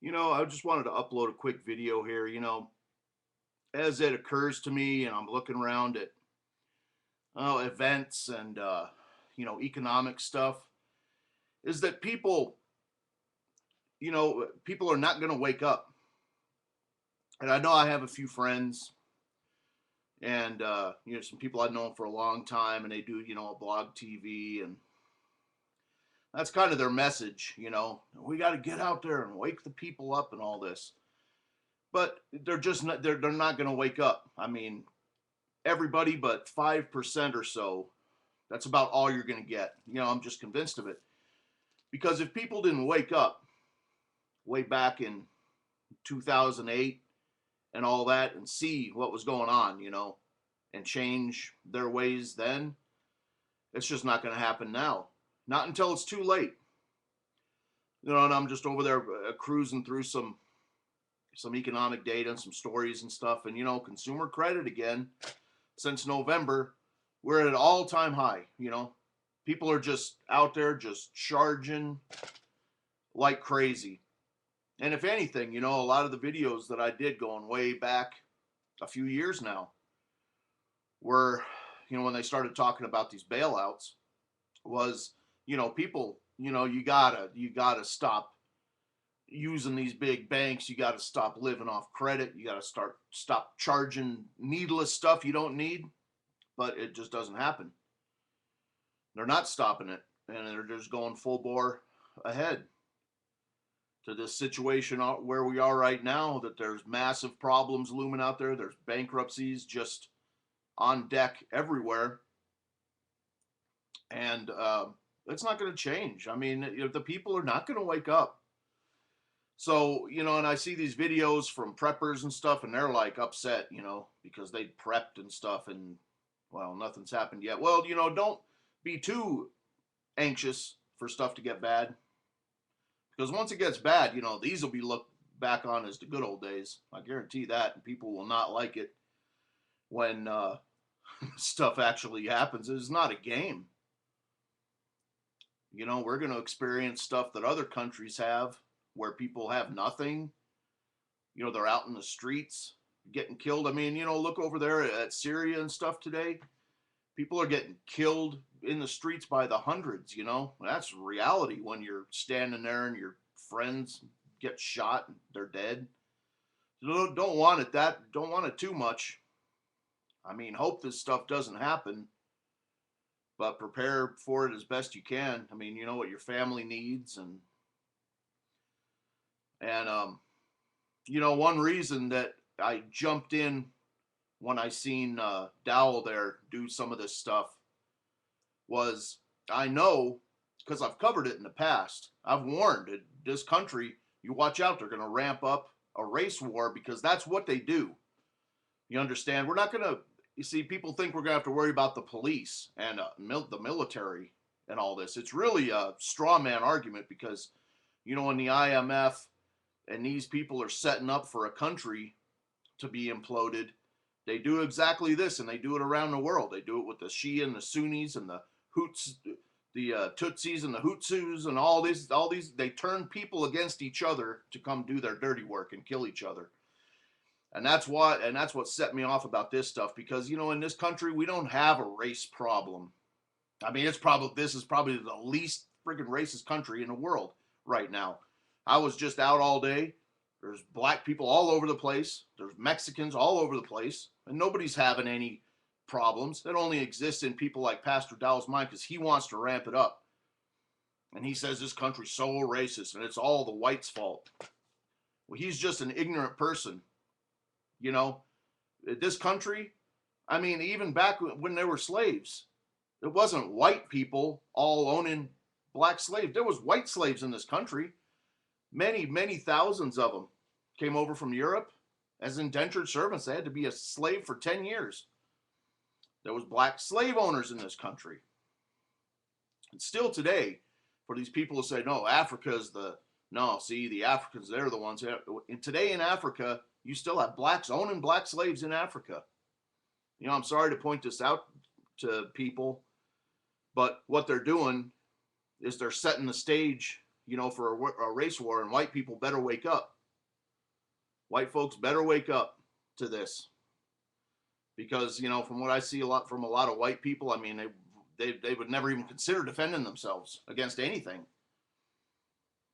I just wanted to upload a quick video here, as it occurs to me and I'm looking around at events and, economic stuff, is that people are not going to wake up. And I know I have a few friends and, some people I've known for a long time and they do, a blog TV and that's kind of their message, we got to get out there and wake the people up and all this. But they're just not, they're not going to wake up. I mean, everybody but 5% or so, that's about all you're going to get. I'm just convinced of it. Because if people didn't wake up way back in 2008 and all that and see what was going on, and change their ways then, it's just not going to happen now. Not until it's too late. And I'm just over there cruising through some economic data and some stories and stuff. And, consumer credit again, since November, we're at an all-time high. People are just out there just charging like crazy. And if anything, a lot of the videos that I did going way back a few years now were, when they started talking about these bailouts, was, people, you gotta stop using these big banks. You got to stop living off credit. You got to stop charging needless stuff you don't need. But it just doesn't happen. They're not stopping it, and they're just going full bore ahead to this situation where we are right now, that there's massive problems looming out there. There's bankruptcies just on deck everywhere. And it's not going to change. I mean, the people are not going to wake up. So, and I see these videos from preppers and stuff, and they're like upset, because they prepped and stuff, and, well, nothing's happened yet. Well, don't be too anxious for stuff to get bad. Because once it gets bad, these will be looked back on as the good old days. I guarantee that. And people will not like it when stuff actually happens. It's not a game. We're going to experience stuff that other countries have, where people have nothing. They're out in the streets getting killed. I mean, look over there at Syria and stuff today. People are getting killed in the streets by the hundreds, That's reality when you're standing there and your friends get shot and they're dead. Don't want it don't want it too much. I mean, hope this stuff doesn't happen, but prepare for it as best you can. I mean, you know what your family needs, and one reason that I jumped in when I seen Dowell there do some of this stuff was, I know, because I've covered it in the past, I've warned it, this country, you watch out, they're going to ramp up a race war, because that's what they do. You understand? We're not going to, you see, people think we're going to have to worry about the police and the military and all this. It's really a straw man argument, because, when the IMF and these people are setting up for a country to be imploded, they do exactly this, and they do it around the world. They do it with the Shia and the Sunnis and the Hoots, the Tutsis and the Hutsus and all these. They turn people against each other to come do their dirty work and kill each other. And that's what set me off about this stuff, because, in this country, we don't have a race problem. I mean, this is probably the least friggin' racist country in the world right now. I was just out all day. There's black people all over the place. There's Mexicans all over the place. And nobody's having any problems. It only exists in people like Pastor Dowell's mind, because he wants to ramp it up. And he says this country's so racist and it's all the whites' fault. Well, he's just an ignorant person. This country, I mean, even back when there were slaves, it wasn't white people all owning black slaves. There was white slaves in this country. Many, many thousands of them came over from Europe as indentured servants. They had to be a slave for 10 years. There was black slave owners in this country. And still today, for these people to say, no, Africa's the Africans, they're the ones. And today in Africa, you still have blacks owning black slaves in Africa. I'm sorry to point this out to people, but what they're doing is they're setting the stage you know, for a race war, and white people better wake up. White folks better wake up to this, because you know, from what I see from a lot of white people, I mean, they would never even consider defending themselves against anything.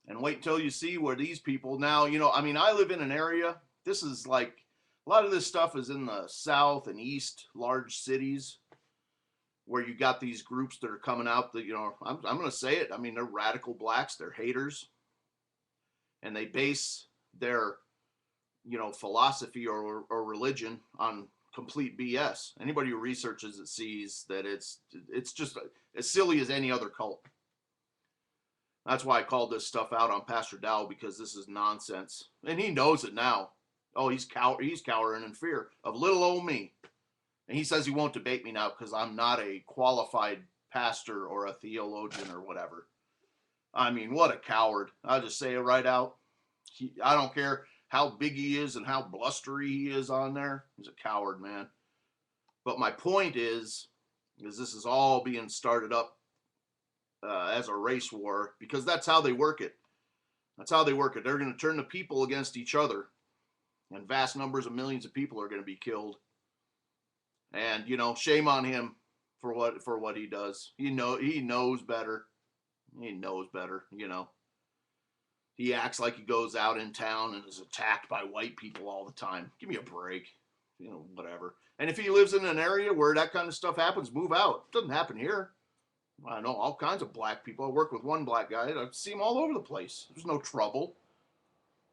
And wait until you see where these people now, you know, I mean, I live in an area. This is like a lot of this stuff is in the south and east, large cities, where you got these groups that are coming out that, you know, I'm going to say it. I mean, they're radical blacks, they're haters, and they base their, you know, philosophy or religion on complete BS. Anybody who researches it sees that it's just as silly as any other cult. That's why I called this stuff out on Pastor Dow, because this is nonsense, and he knows it now. Oh, he's cowering in fear of little old me. And he says he won't debate me now because I'm not a qualified pastor or a theologian or whatever. I mean, what a coward. I'll just say it right out. I don't care how big he is and how blustery he is on there. He's a coward, man. But my point is this is all being started up as a race war, because that's how they work it. That's how they work it. They're going to turn the people against each other, and vast numbers of millions of people are going to be killed. And, you know, shame on him for what he does. He knows better. He knows better, you know. He acts like he goes out in town and is attacked by white people all the time. Give me a break. You know, whatever. And if he lives in an area where that kind of stuff happens, move out. It doesn't happen here. I know all kinds of black people. I work with one black guy. I see him all over the place. There's no trouble.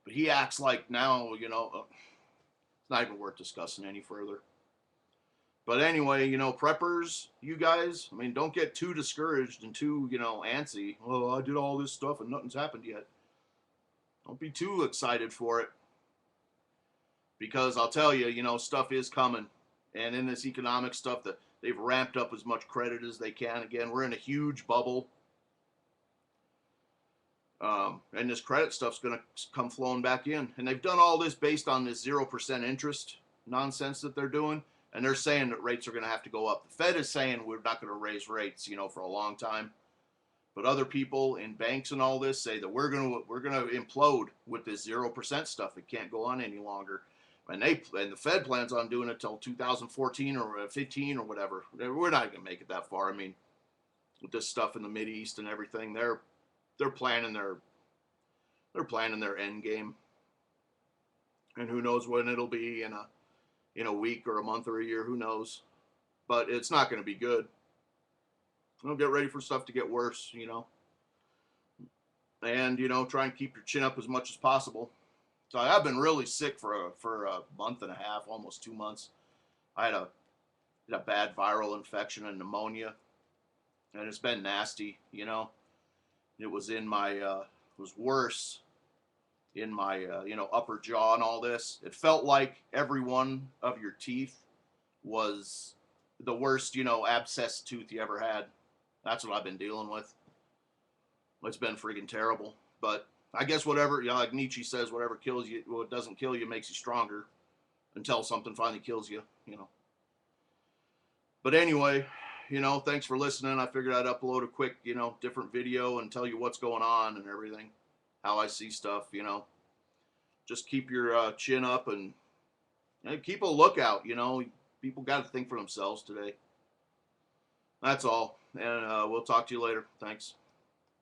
But he acts like now, you know, it's not even worth discussing any further. But anyway, you know, preppers, you guys, I mean, don't get too discouraged and too, you know, antsy. Oh, I did all this stuff and nothing's happened yet. Don't be too excited for it. Because I'll tell you, you know, stuff is coming. And in this economic stuff, that they've ramped up as much credit as they can. Again, we're in a huge bubble. And this credit stuff's going to come flowing back in. And they've done all this based on this 0% interest nonsense that they're doing. And they're saying that rates are going to have to go up. The Fed is saying we're not going to raise rates, you know, for a long time. But other people in banks and all this say that we're going to implode with this 0% stuff. It can't go on any longer. And the Fed plans on doing it till 2014 or 15 or whatever. We're not going to make it that far. I mean, with this stuff in the Mideast and everything, they're planning their end game. And who knows when it'll be in a week or a month or a year, who knows? But it's not going to be good. Don't get ready for stuff to get worse, you know. And, you know, try and keep your chin up as much as possible. So I've been really sick for a month and a half, almost 2 months. I had a bad viral infection and pneumonia, and it's been nasty, you know. It was in my, it was worse in my, you know, upper jaw and all this. It felt like every one of your teeth was the worst, you know, abscess tooth you ever had. That's what I've been dealing with. It's been freaking terrible. But I guess whatever, you know, like Nietzsche says, whatever kills you, what doesn't kill you makes you stronger, until something finally kills you, you know. But anyway, you know, thanks for listening. I figured I'd upload a quick, you know, different video and tell you what's going on and everything, how I see stuff, you know. Just keep your chin up and keep a lookout, you know. People got to think for themselves today. That's all. And we'll talk to you later. Thanks.